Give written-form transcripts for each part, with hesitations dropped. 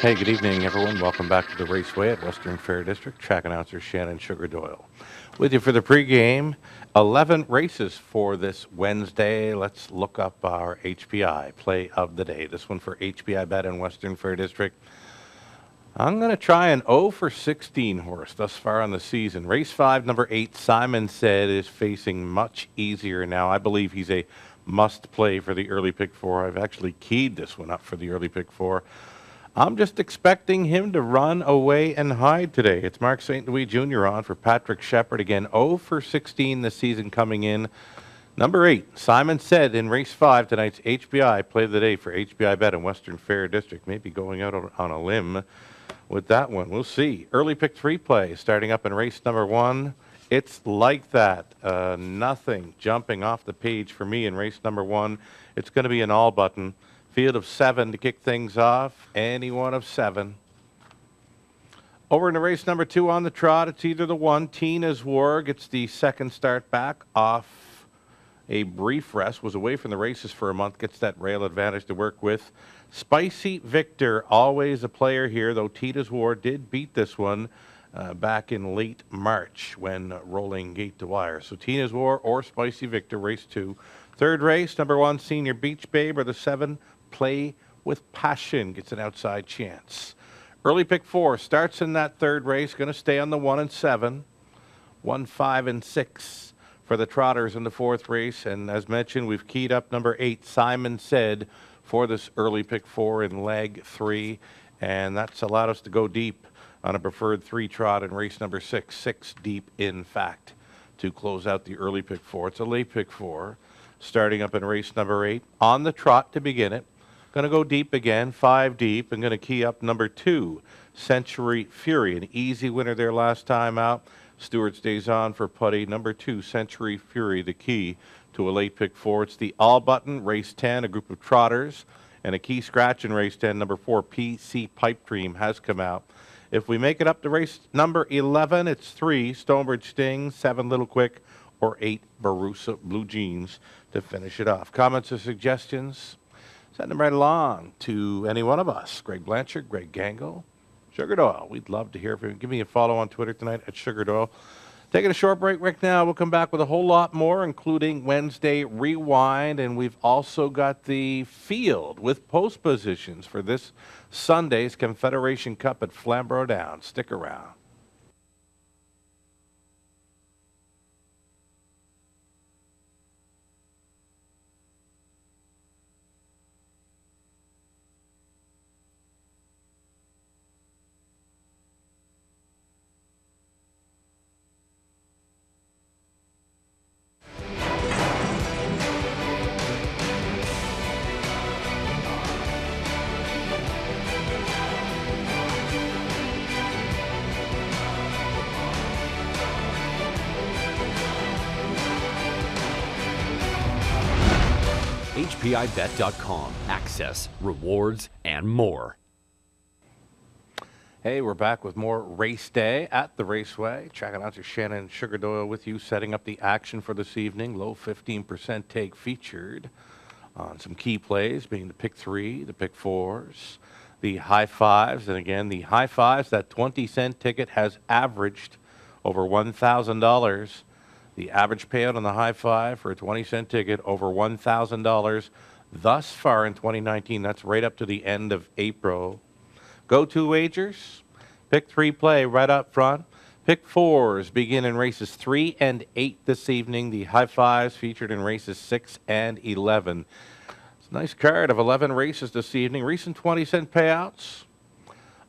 Hey, good evening, everyone. Welcome back to the Raceway at Western Fair District. Track announcer Shannon Sugar Doyle with you for the pregame. 11 races for this Wednesday. Let's look up our HPI play of the day. This one for HPI Bet in Western Fair District. I'm going to try an 0 for 16 horse thus far on the season. Race 5, number 8, Simon Said, is facing much easier now. I believe he's a must play for the early pick 4. I've actually keyed this one up for the early pick 4. I'm just expecting him to run away and hide today. It's Mark St. Louis Jr. on for Patrick Shepard. Again, 0 for 16 this season coming in. Number 8, Simon Said in race 5, tonight's HBI play of the day for HBI Bet in Western Fair District. Maybe going out on a limb with that one. We'll see. Early pick 3 play starting up in race number 1. It's like that. Nothing jumping off the page for me in race number 1. It's going to be an all button. Field of 7 to kick things off. Any one of 7. Over into race number 2 on the trot. It's either the 1. Tina's War gets the second start back off a brief rest. Was away from the races for a month. Gets that rail advantage to work with. Spicy Victor, always a player here, though Tina's War did beat this one back in late March when rolling gate to wire. So Tina's War or Spicy Victor, race 2. Third race, number 1, Senior Beach Babe, or the 7. Play with Passion gets an outside chance. Early pick 4 starts in that third race. Going to stay on the 1 and 7. 1, 5, and 6 for the Trotters in the fourth race. And as mentioned, we've keyed up number 8, Simon Said, for this early pick 4 in leg 3. And that's allowed us to go deep on a preferred 3 trot in race number 6. 6 deep, in fact, to close out the early pick 4. It's a late pick 4 starting up in race number 8. On the trot to begin it. Going to go deep again, 5 deep, and going to key up number 2, Century Fury. An easy winner there last time out. Stewart stays on for putty. Number 2, Century Fury, the key to a late pick 4. It's the all button, race 10, a group of trotters, and a key scratch in race 10. Number 4, PC Pipe Dream, has come out. If we make it up to race number 11, it's 3, Stonebridge Sting, 7, Little Quick, or 8, Barusa Blue Jeans to finish it off. Comments or suggestions? Send them right along to any one of us. Greg Blanchard, Greg Gangle, Sugar Doyle. We'd love to hear from you. Give me a follow on Twitter tonight at Sugar Doyle. Taking a short break right now. We'll come back with a whole lot more, including Wednesday Rewind. And we've also got the field with post positions for this Sunday's Confederation Cup at Flamborough Downs. Stick around. HPIBet.com. Access, rewards, and more. Hey, we're back with more race day at the Raceway. Track announcer Shannon Sugar Doyle with you, setting up the action for this evening. Low 15% take featured on some key plays, being the pick 3, the pick 4s, the high 5s. And again, the high 5s, that 20-cent ticket has averaged over $1,000. The average payout on the high 5 for a 20-cent ticket, over $1,000 thus far in 2019. That's right up to the end of April. Go-to wagers, pick 3 play right up front. Pick 4s begin in races 3 and 8 this evening. The high 5s featured in races 6 and 11. It's a nice card of 11 races this evening. Recent 20-cent payouts.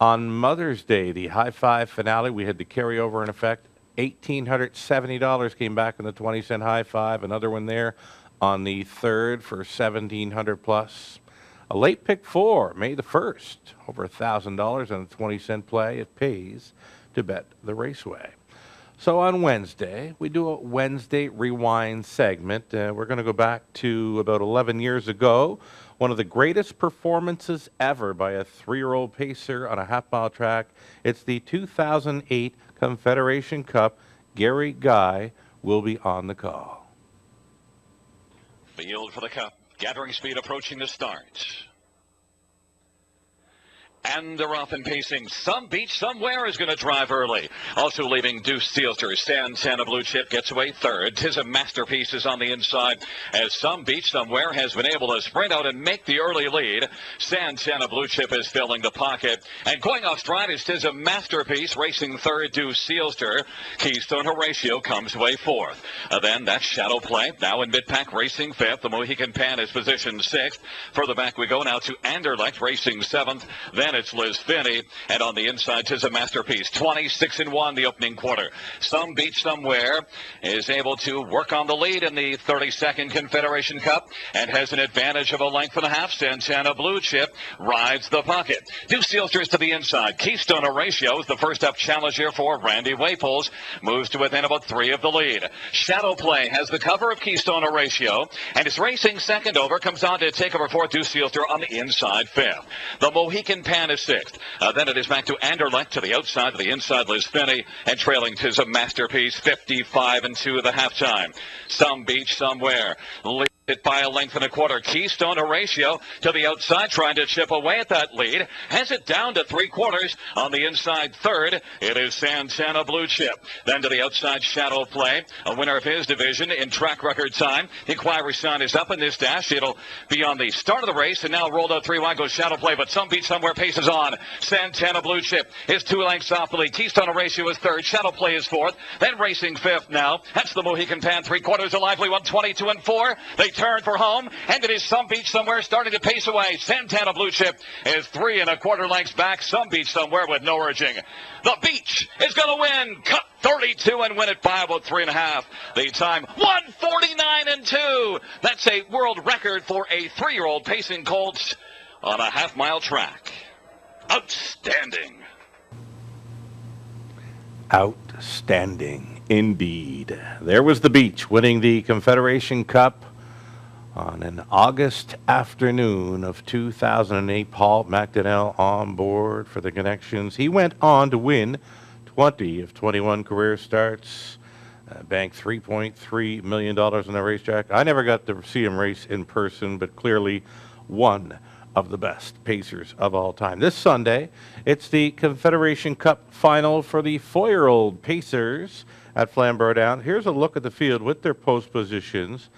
On Mother's Day, the high 5 finale, we had the carryover in effect. $1,870 came back in the 20-cent high 5. Another one there on the 3rd for $1,700 plus. A late pick 4, May the 1st, over $1,000 on a 20-cent play. It pays to bet the Raceway. So on Wednesday, we do a Wednesday Rewind segment. We're going to go back to about 11 years ago. One of the greatest performances ever by a 3-year-old pacer on a half-mile track. It's the 2008 Confederation Cup. Gary Guy will be on the call. Field for the Cup. Gathering speed approaching the start. And they're off and pacing. Some Beach Somewhere is going to drive early. Also leaving Deuce Sealster. Santana Blue Chip gets away third. Tis a Masterpiece is on the inside as Some Beach Somewhere has been able to sprint out and make the early lead. Santana Blue Chip is filling the pocket. And going off stride is Tis a Masterpiece racing third. Deuce Sealster. Keystone Horatio comes away fourth. Then that's Shadow Play. Now in mid-pack racing fifth. The Mohican Pan is positioned sixth. Further back we go now to Anderlecht racing seventh. Then it's Liz Finney, and on the inside, 'Tis a Masterpiece. 26-1 the opening quarter. Some Beach Somewhere is able to work on the lead in the 32nd Confederation Cup and has an advantage of a length and a half. Santana Blue Chip rides the pocket. Deuce Sealster's to the inside. Keystone Horatio is the first up challenger for Randy Waples. Moves to within about 3 of the lead. Shadow Play has the cover of Keystone Horatio and is racing second over. Comes on to take over fourth. Deuce Sealster on the inside fifth. The Mohican Pan is sixth. Then it is back to Anderlecht to the outside, to the inside, Liz Finney, and trailing 'Tis a Masterpiece, 55-2 at the halftime. Some Beach Somewhere lead it by a length and a quarter. Keystone Horatio to the outside, trying to chip away at that lead. Has it down to 3/4 on the inside third. It is Santana Blue Chip. Then to the outside, Shadow Play, a winner of his division in track record time. Inquiry sign is up in this dash. It'll be on the start of the race, and now rolled out 3 wide goes Shadow Play, but Some Beach Somewhere paces on. Santana Blue Chip is 2 lengths off the lead. Keystone Horatio is third. Shadow Play is fourth. Then racing fifth now. That's the Mohican Pan. 3/4 a lively one, 22-4. They turn for home, and it is Some Beach Somewhere starting to pace away. Santana Blue Chip is 3 1/4 lengths back. Some Beach Somewhere with no urging. The Beach is going to win. Cut 32 and win it by about 3.5. The time 1:49-2. That's a world record for a 3-year-old pacing colts on a half-mile track. Outstanding. Outstanding indeed. There was the Beach winning the Confederation Cup on an August afternoon of 2008. Paul McDonnell on board for the Connections. He went on to win 20 of 21 career starts, banked $3.3 million in the racetrack. I never got to see him race in person, but clearly one of the best pacers of all time. This Sunday, it's the Confederation Cup final for the 4-year-old pacers at Flamborough Down. Here's a look at the field with their post positions.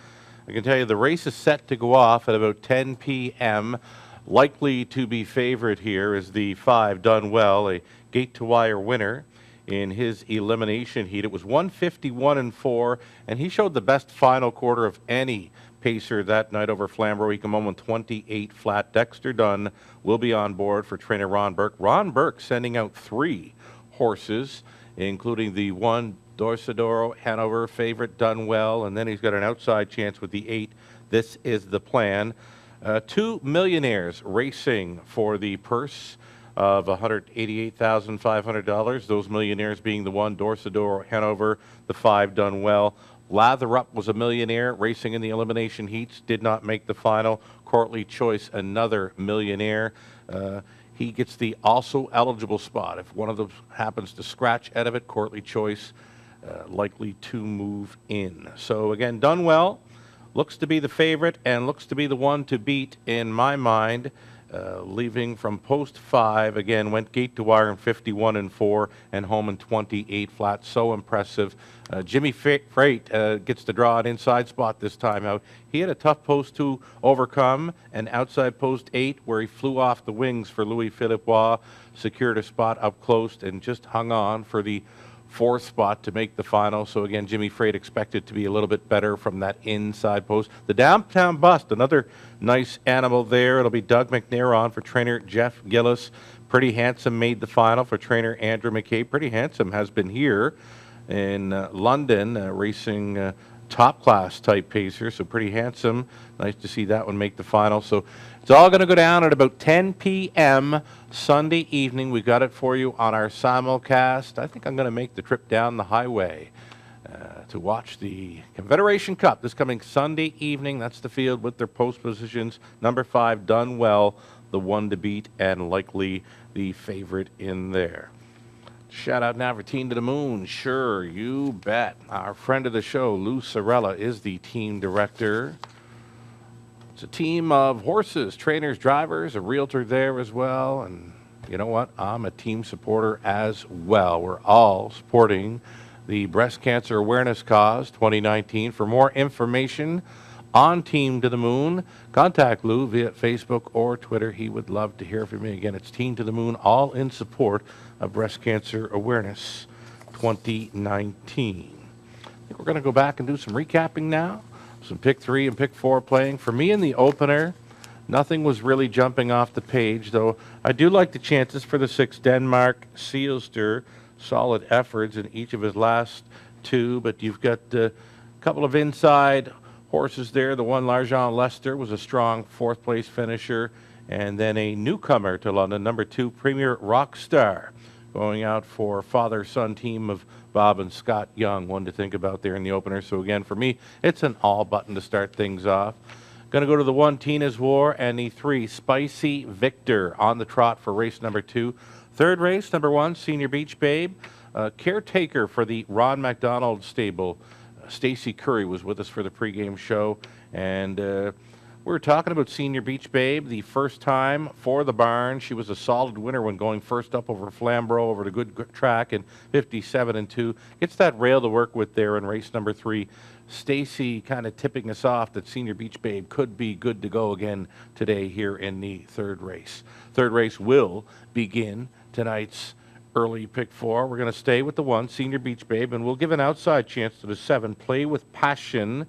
I can tell you the race is set to go off at about 10 p.m. Likely to be favored here is the 5 Done Well, a gate-to-wire winner in his elimination heat. It was 151-4, and he showed the best final quarter of any pacer that night over Flamborough. He came home with 28 flat. Dexter Dunn will be on board for trainer Ron Burke. Ron Burke sending out 3 horses, including the 1 Dorsadoro Hanover favorite Done Well, and then he's got an outside chance with the 8. This is the plan. 2 millionaires racing for the purse of $188,500. Those millionaires being the 1 Dorsadoro Hanover, the 5 Done Well. Lather-Up was a millionaire racing in the elimination heats, did not make the final. Courtly Choice, another millionaire. He gets the also eligible spot. If one of them happens to scratch out of it, Courtly Choice likely to move in. So again, Done Well looks to be the favorite and looks to be the one to beat in my mind. Leaving from post 5, again, went gate to wire in 51-4 and home in 28 flat. So impressive. Jimmy Freight gets to draw an inside spot this time out. He had a tough post to overcome, an outside post 8 where he flew off the wings for Louis Philippois, secured a spot up close and just hung on for the 4th spot to make the final. So again, Jimmy Freight expected to be a little bit better from that inside post. The Downtown Bust, another nice animal there. It'll be Doug McNair on for trainer Jeff Gillis. Pretty Handsome made the final for trainer Andrew McKay. Pretty Handsome has been here in London racing top class type pacer. So Pretty Handsome, nice to see that one make the final. So it's all going to go down at about 10 p.m. Sunday evening. We got it for you on our simulcast. I think I'm going to make the trip down the highway to watch the Confederation Cup this coming Sunday evening. That's the field with their post positions. Number 5, Done Well, the 1 to beat, and likely the favorite in there. Shout out Navartine to the moon. Sure, you bet. Our friend of the show, Lou Sorella, is the team director. It's a team of horses, trainers, drivers, a realtor there as well, and you know what? I'm a team supporter as well. We're all supporting the Breast Cancer Awareness Cause 2019. For more information on Team to the Moon, contact Lou via Facebook or Twitter. He would love to hear from you. Again, it's Team to the Moon, all in support of Breast Cancer Awareness 2019. I think we're going to go back and do some recapping now. Some pick 3 and pick 4 playing. For me in the opener, nothing was really jumping off the page, though I do like the chances for the 6 Denmark Sealster. Solid efforts in each of his last 2, but you've got a couple of inside horses there. The one, Largent Lester, was a strong 4th place finisher, and then a newcomer to London, number 2, Premier Rockstar, going out for father-son team of Bob and Scott Young. One to think about there in the opener. So again, for me, it's an all button to start things off. Going to go to the 1, Tina's War, and the 3, Spicy Victor, on the trot for race number 2. Third race, number 1, Senior Beach Babe. Caretaker for the Ron McDonald stable. Stacy Curry was with us for the pregame show, and we were talking about Senior Beach Babe, the first time for the barn. She was a solid winner when going first up over Flamborough, over the good track in 57-2. Gets that rail to work with there in race number 3. Stacy kind of tipping us off that Senior Beach Babe could be good to go again today here in the third race. Third race will begin tonight's early pick 4. We're going to stay with the 1, Senior Beach Babe, and we'll give an outside chance to the 7, Play with Passion.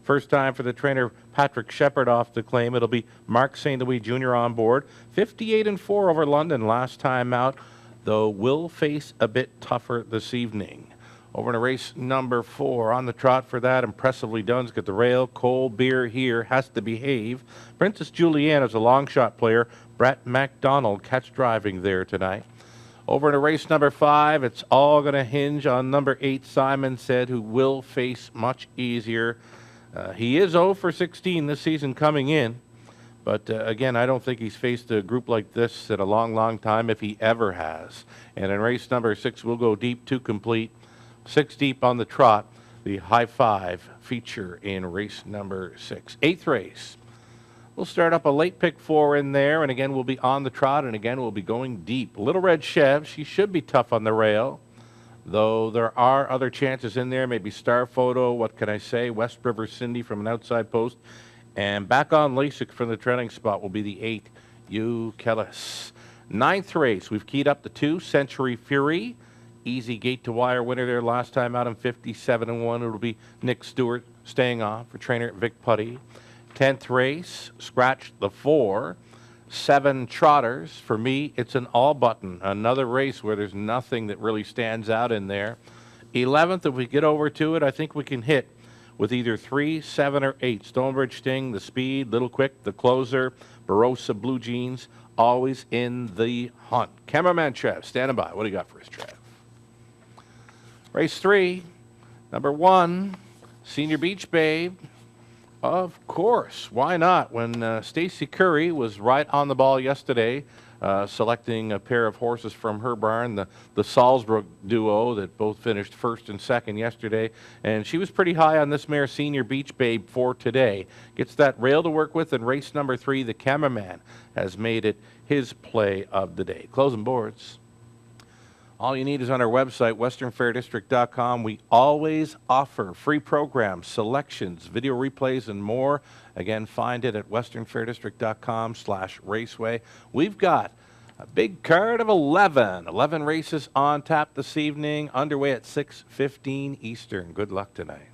First time for the trainer Patrick Shepard off the claim. It'll be Mark St. Louis Jr. on board. 58-4 over London last time out, though will face a bit tougher this evening. Over to race number 4, on the trot for that. Impressively done's got the rail. Cold Beer here has to behave. Princess Julianne is a long shot player. Brett MacDonald catch driving there tonight. Over to race number 5, it's all going to hinge on number 8, Simon Said, who will face much easier. He is 0 for 16 this season coming in, but again, I don't think he's faced a group like this in a long, long time, if he ever has. And in race number 6, we'll go deep to complete. 6 deep on the trot, the High Five feature in race number 6. 8th race. We'll start up a late pick 4 in there, and again, we'll be on the trot, and again, we'll be going deep. Little Red Chev, she should be tough on the rail, though there are other chances in there, maybe Star Photo, what can I say, West River Cindy from an outside post, and back on Lasik from the trailing spot will be the 8, Eukelis. 9th race, we've keyed up the 2, Century Fury. Easy gate to wire winner there last time out in 57-1. It'll be Nick Stewart staying off for trainer Vic Putty. 10th race, scratch the 4. 7 trotters. For me, it's an all button. Another race where there's nothing that really stands out in there. 11th, if we get over to it, I think we can hit with either 3, 7, or 8. Stonebridge Sting, the speed, Little Quick, the closer, Barossa Blue Jeans, always in the hunt. Cameraman Trev, standing by. What do you got for us, Trev? Race 3, number 1, Senior Beach Babe. Of course, why not? When Stacy Curry was right on the ball yesterday, selecting a pair of horses from her barn, the Salzburg duo that both finished 1st and 2nd yesterday, and she was pretty high on this mare, Senior Beach Babe, for today. Gets that rail to work with in race number 3. The cameraman has made it his play of the day. Closing boards. All you need is on our website, westernfairdistrict.com. We always offer free programs, selections, video replays, and more. Again, find it at westernfairdistrict.com/raceway. We've got a big card of 11 races on tap this evening, underway at 6:15 Eastern. Good luck tonight.